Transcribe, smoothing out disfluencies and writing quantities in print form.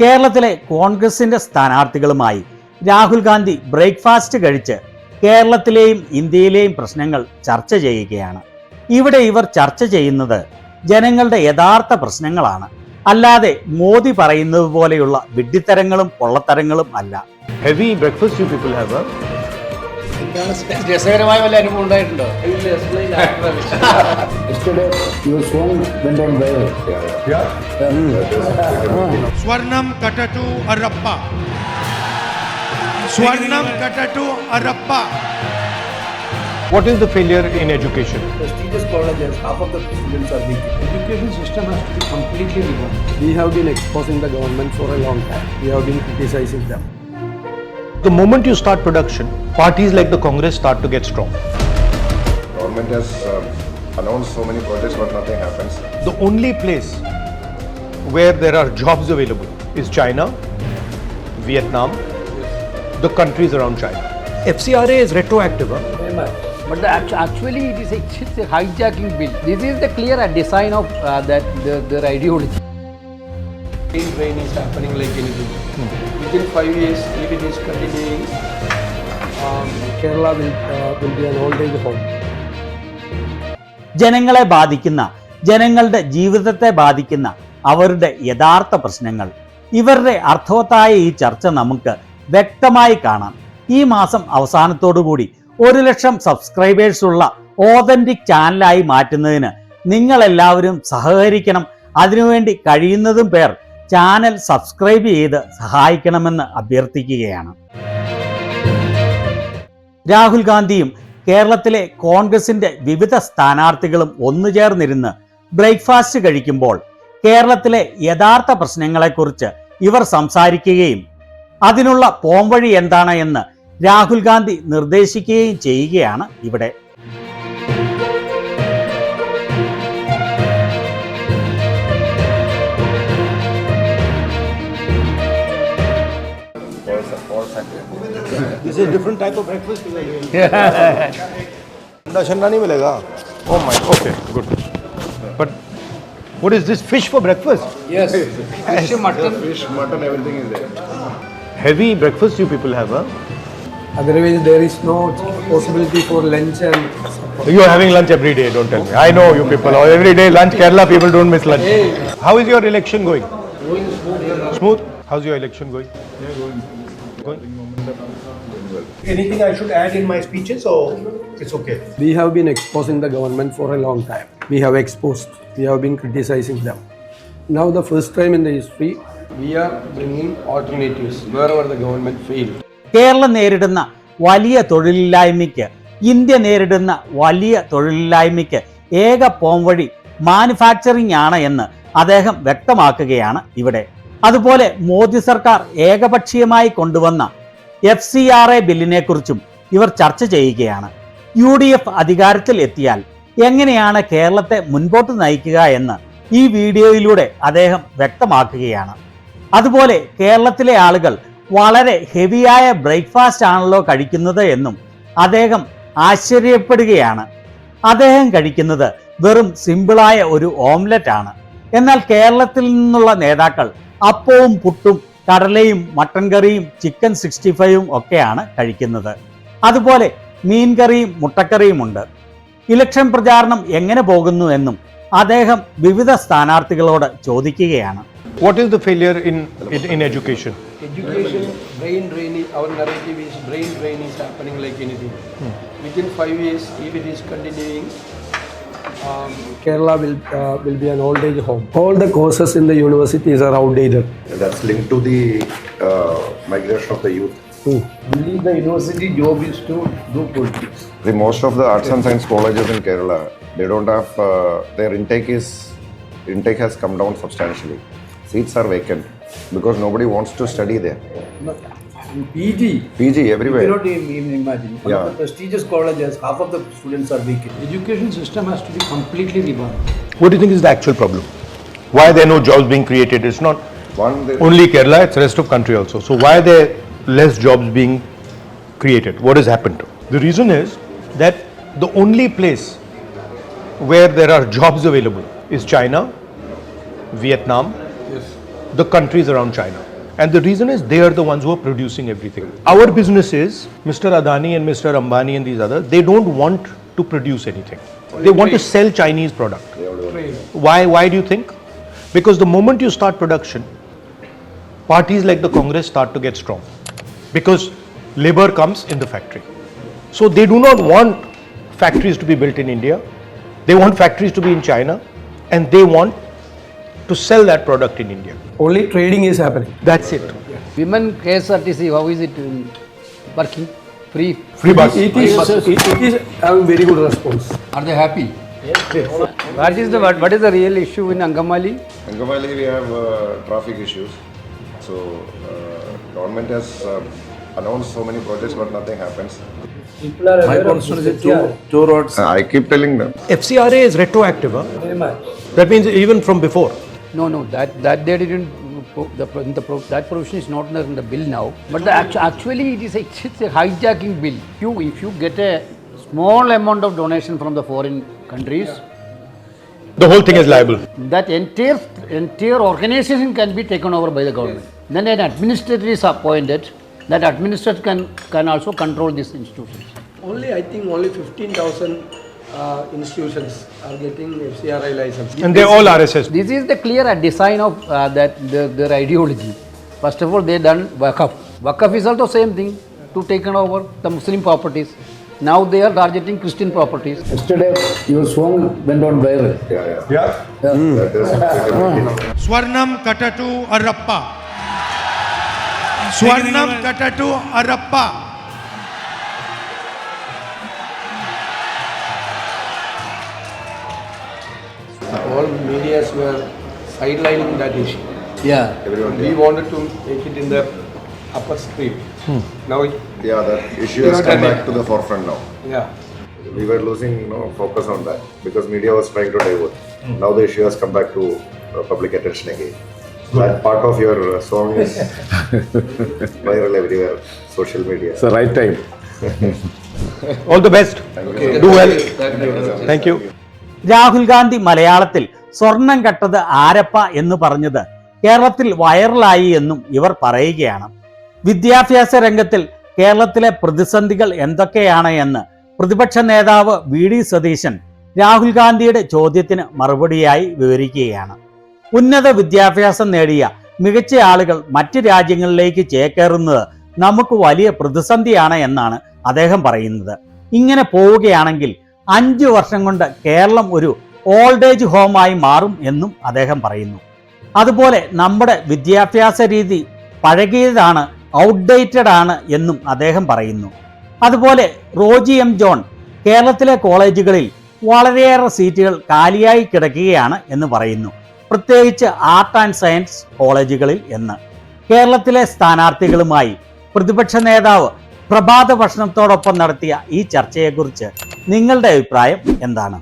കേരളത്തിലെ കോൺഗ്രസിന്റെ സ്ഥാനാർത്ഥികളുമായി രാഹുൽ ഗാന്ധി ബ്രേക്ക്ഫാസ്റ്റ് കഴിച്ച് കേരളത്തിലെയും ഇന്ത്യയിലെയും പ്രശ്നങ്ങൾ ചർച്ച ചെയ്യുകയാണ്. ഇവിടെ ഇവർ ചർച്ച ചെയ്യുന്നത് ജനങ്ങളുടെ യഥാർത്ഥ പ്രശ്നങ്ങളാണ്, അല്ലാതെ മോദി പറയുന്നത് പോലെയുള്ള വിഡ്ഢിത്തരങ്ങളും പൊള്ളത്തരങ്ങളും അല്ല. Heavy breakfast you people have, huh? രസകരമായ വല്ല അനുഭവം ഉണ്ടായിട്ടുണ്ടോ? Yesterday your song went on viral. Swarnam Katatu Arappa. Swarnam Katatu Arappa. What is the failure in education? Prestigious colleges, half of the students are weak. Education system has to be completely revamped. We have been exposing the government for a long time. We have been criticizing them. The moment you start production, parties like the Congress start to get strong. Government has announced so many projects but nothing happens. The only place where there are jobs available is China, Vietnam, the countries around China. FCRA is retroactive, huh? But actually it is a hijacking bill. This is the clear design of their ideology. Rain is happening like anything. Within 5 years, if it is continuing, Kerala will be an old age home. ജനങ്ങളെ ബാധിക്കുന്ന, ജനങ്ങളുടെ ജീവിതത്തെ ബാധിക്കുന്ന അവരുടെ യഥാർത്ഥ പ്രശ്നങ്ങൾ, ഇവരുടെ അർത്ഥവത്തായ ഈ ചർച്ച നമുക്ക് വ്യക്തമായി കാണാം. ഈ മാസം അവസാനത്തോടുകൂടി 1,00,000 സബ്സ്ക്രൈബേഴ്സ് ഉള്ള ഓതന്റിക് ചാനലായി മാറ്റുന്നതിന് നിങ്ങളെല്ലാവരും സഹകരിക്കണം. അതിനുവേണ്ടി കഴിയുന്നതും പേർ ചാനൽ സബ്സ്ക്രൈബ് ചെയ്ത് സഹായിക്കണമെന്ന് അഭ്യർത്ഥിക്കുകയാണ്. രാഹുൽ ഗാന്ധിയും കേരളത്തിലെ കോൺഗ്രസിന്റെ വിവിധ സ്ഥാനാർത്ഥികളും ഒന്നുചേർന്നിരുന്ന് ബ്രേക്ക്ഫാസ്റ്റ് കഴിക്കുമ്പോൾ കേരളത്തിലെ യഥാർത്ഥ പ്രശ്നങ്ങളെക്കുറിച്ച് ഇവർ സംസാരിക്കുകയും അതിനുള്ള പോംവഴി എന്താണ് എന്ന് രാഹുൽ ഗാന്ധി നിർദ്ദേശിക്കുകയും ചെയ്യുകയാണ് ഇവിടെ. This is a different type of breakfast. Shanda nahi milega. Oh my. Okay, good. But what is this, fish for breakfast? Yes. Fish, Mutton, everything is there. Heavy breakfast you people have, huh? otherwise there is no possibility for lunch and supper. You are having lunch every day, don't tell me. I know you people. Every day lunch, Kerala people don't miss lunch. How is your election going? Going smooth. Smooth? How's your election going? Going? Anything I should add in my speeches or it's okay? We have been exposing the government for a long time. We have exposed. We have been criticizing them. Now the first time in the history, We are bringing alternatives wherever the government failed. Keralam നേരിടുന്ന വലിയ തൊഴിലില്ലായ്മയ്ക്ക്, India നേരിടുന്ന വലിയ തൊഴിലില്ലായ്മയ്ക്ക് ഏക പോംവഴി manufacturing ആണ് എന്ന് അദ്ദേഹം വ്യക്തമാക്കുകയാണ് ഇവിടെ. അതുപോലെ മോദി സർക്കാർ ഏകപക്ഷീയമായി കൊണ്ടുവന്ന FCRA ബില്ലിനെ കുറിച്ചും ഇവർ ചർച്ച ചെയ്യുകയാണ്. UDF അധികാരത്തിൽ എത്തിയാൽ എങ്ങനെയാണ് കേരളത്തെ മുൻപോട്ട് നയിക്കുക എന്ന് ഈ വീഡിയോയിലൂടെ അദ്ദേഹം വ്യക്തമാക്കുകയാണ്. അതുപോലെ കേരളത്തിലെ ആളുകൾ വളരെ ഹെവിയായ ബ്രേക്ക്ഫാസ്റ്റ് ആണല്ലോ കഴിക്കുന്നത് എന്നും അദ്ദേഹം ആശ്ചര്യപ്പെടുകയാണ്. അദ്ദേഹം കഴിക്കുന്നത് വെറും സിമ്പിളായ ഒരു ഓംലെറ്റ് ആണ്. എന്നാൽ കേരളത്തിൽ നിന്നുള്ള നേതാക്കൾ അപ്പവും പുട്ടും കടലയും മട്ടൻ കറിയും ചിക്കൻ 65 ഒക്കെയാണ് കഴിക്കുന്നത്. അതുപോലെ മീൻകറിയും മുട്ടക്കറിയും ഉണ്ട്. ഇലക്ഷൻ പ്രചാരണം എങ്ങനെ പോകുന്നു എന്നും അദ്ദേഹം വിവിധ സ്ഥാനാർത്ഥികളോട് ചോദിക്കുകയാണ്. What is the failure in education? Education, brain drain, our narrative is brain drain is happening like anything. Within 5 years, if it is continuing, Kerala will be an old age home. All the courses in the universities are outdated. That's linked to the migration of the youth. only the university job is to do politics. Most of the arts and science colleges in Kerala, they don't have their intake has come down substantially. Seats are vacant because nobody wants to study there. PG everywhere. You cannot even imagine. One of the prestigious colleges, half of the students are vacant. Education system has to be completely revamped. What do you think is the actual problem? Why are there no jobs being created? It's not only Kerala, it's the rest of country also. So why are there less jobs being created? What has happened? The reason is that the only place where there are jobs available is China, Vietnam, the countries around China. And the reason is they are the ones who are producing everything. Our business is Mr. Adani and Mr. Ambani and these others, they don't want to produce anything. They want to sell Chinese product. Why do you think? Because the moment you start production, parties like the Congress start to get strong. Because labor comes in the factory. So they do not want factories to be built in India. They want factories to be in China, and they want to sell that product in India. Only trading is happening. That's it. Women KSRTC, how is it working? Free? Free bus. It is having very good response. Are they happy? What is the real issue in Angamali? Angamali, we have traffic issues. So, government has announced so many projects, but nothing happens. My constituency, two roads. I keep telling them. FCRA is retroactive. Huh? That means even from before. No, that they didn't. That provision is not in the bill now. But actually, it's a hijacking bill. If you get a small amount of donation from the foreign countries, The whole thing is liable. that entire organization can be taken over by the government. Then an administrator is appointed. That administrator can also control these institutions. I think only 15,000 institutions are getting FCRI license. And they're all RSS. This is the clear design of their ideology. First of all, they done Waqf. Waqf is also same thing, to taken over the Muslim properties. Now they are targeting Christian properties. Yesterday, your song went on viral. Yeah. That is Swarnam Katatu Arappa. Swarnam Katatu Arappa. All medias were sidelining that issue. Yeah. We wanted to make it in the upper stream. Now, yeah, that issue has come back to the forefront now. yeah. We were losing focus on that because media was trying to divert. Now the issue has come back to public attention again. That part of your song is viral everywhere, social media. It's the right time. All the best. Do well. Thank you. Rahul Gandhi മലയാളത്തിൽ സ്വർണം കട്ടത് ആരപ്പ എന്ന് പറഞ്ഞത് കേരളത്തിൽ വൈറലായി എന്നും ഇവർ പറയുകയാണ്. വിദ്യാഭ്യാസ രംഗത്തിൽ കേരളത്തിലെ പ്രതിസന്ധികൾ എന്തൊക്കെയാണ് എന്ന് പ്രതിപക്ഷ നേതാവ് വി ഡി സതീശൻ രാഹുൽ ഗാന്ധിയുടെ ചോദ്യത്തിന് മറുപടിയായി വിവരിക്കുകയാണ്. ഉന്നത വിദ്യാഭ്യാസം നേടിയ മികച്ച ആളുകൾ മറ്റ് രാജ്യങ്ങളിലേക്ക് ചേക്കേറുന്നത് നമുക്ക് വലിയ പ്രതിസന്ധിയാണ് എന്നാണ് അദ്ദേഹം പറയുന്നത്. ഇങ്ങനെ പോവുകയാണെങ്കിൽ 5 വർഷം കൊണ്ട് കേരളം ഒരു ഓൾഡ് ഏജ് ഹോമായി മാറും എന്നും അദ്ദേഹം പറയുന്നു. അതുപോലെ നമ്മുടെ വിദ്യാഭ്യാസ രീതി പഴകിയതാണ്, ഔട്ട്ഡേറ്റഡ് ആണ് എന്നും അദ്ദേഹം പറയുന്നു. അതുപോലെ റോജി എം ജോൺ കേരളത്തിലെ കോളേജുകളിൽ വളരെയേറെ സീറ്റുകൾ കാലിയായി കിടക്കുകയാണ് എന്ന് പറയുന്നു, പ്രത്യേകിച്ച് ആർട്ട് ആൻഡ് സയൻസ് കോളേജുകളിൽ എന്ന്. കേരളത്തിലെ സ്ഥാനാർത്ഥികളുമായി പ്രതിപക്ഷ നേതാവ് പ്രഭാത ഭക്ഷണത്തോടൊപ്പം നടത്തിയ ഈ ചർച്ചയെക്കുറിച്ച് നിങ്ങളുടെ അഭിപ്രായം എന്താണ്?